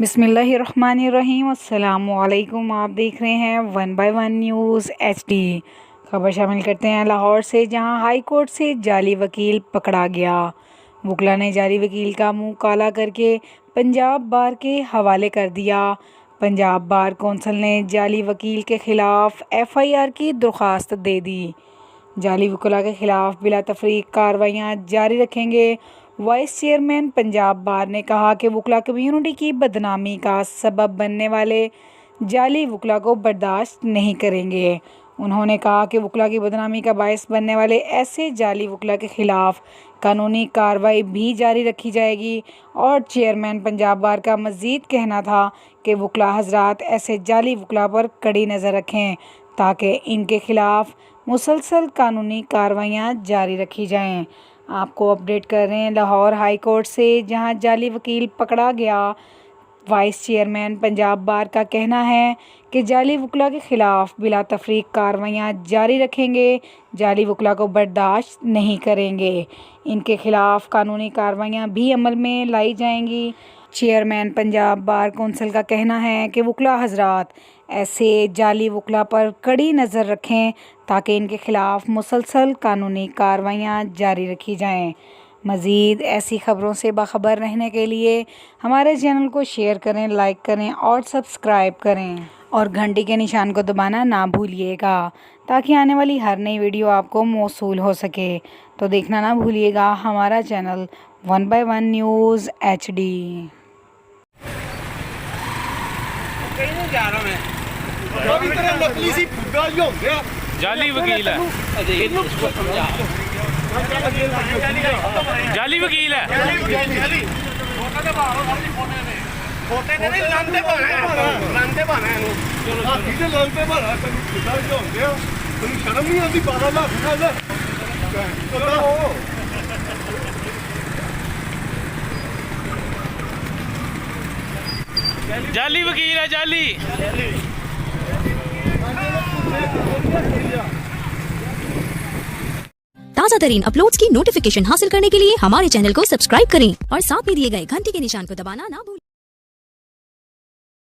बिस्मिल्लाहिर्रहमानिर्रहीम। अस्सलामुअलैकुम। आप देख रहे हैं 1 बाय 1 न्यूज़ HD। खबर शामिल करते हैं लाहौर से, जहां हाई कोर्ट से जाली वकील पकड़ा गया। वकला ने जाली वकील का मुंह काला करके पंजाब बार के हवाले कर दिया। पंजाब बार कौंसिल ने जाली वकील के ख़िलाफ़ FIR की दरख्वास्त दे दी। जाली वकला के ख़िलाफ़ बिला तफरीक कार्रवाइयाँ जारी रखेंगे। वाइस चेयरमैन पंजाब बार ने कहा कि वकला कम्युनिटी की बदनामी का सबब बनने वाले जाली वकला को बर्दाश्त नहीं करेंगे। उन्होंने कहा कि वकला की बदनामी का बायस बनने वाले ऐसे जाली वकला के ख़िलाफ़ कानूनी कार्रवाई भी जारी रखी जाएगी। और चेयरमैन पंजाब बार का मज़ीद कहना था कि वकला हज़रात ऐसे जाली वकला पर कड़ी नज़र रखें ताकि इनके ख़िलाफ़ मुसलसल कानूनी कार्रवाइयाँ जारी रखी जाएँ। आपको अपडेट कर रहे हैं लाहौर हाई कोर्ट से, जहां जाली वकील पकड़ा गया। वाइस चेयरमैन पंजाब बार का कहना है कि जाली वकला के ख़िलाफ़ बिला तफरीक कार्रवाइयाँ जारी रखेंगे। जाली वकला को बर्दाश्त नहीं करेंगे। इनके ख़िलाफ़ कानूनी कार्रवाइयाँ भी अमल में लाई जाएंगी। चेयरमैन पंजाब बार कौंसिल का कहना है कि वकला हज़रात ऐसे जाली वकला पर कड़ी नज़र रखें ताकि इनके ख़िलाफ़ मुसलसल कानूनी कार्रवाइयाँ जारी रखी जाएँ। मज़ीद ऐसी ख़बरों से बाखबर रहने के लिए हमारे चैनल को शेयर करें, लाइक करें और सब्सक्राइब करें, और घंटी के निशान को दबाना ना भूलिएगा ताकि आने वाली हर नई वीडियो आपको मौसूल हो सके। तो देखना ना भूलिएगा हमारा चैनल 1 बाय 1 न्यूज़ HD। जाली वकील है, जाली वकील है। शर्म नहीं आती 12 लाख जाली वकील है, जाली। ताज़ा तरीन अपलोड्स की नोटिफिकेशन हासिल करने के लिए हमारे चैनल को सब्सक्राइब करें और साथ में दिए गए घंटी के निशान को दबाना ना भूलें।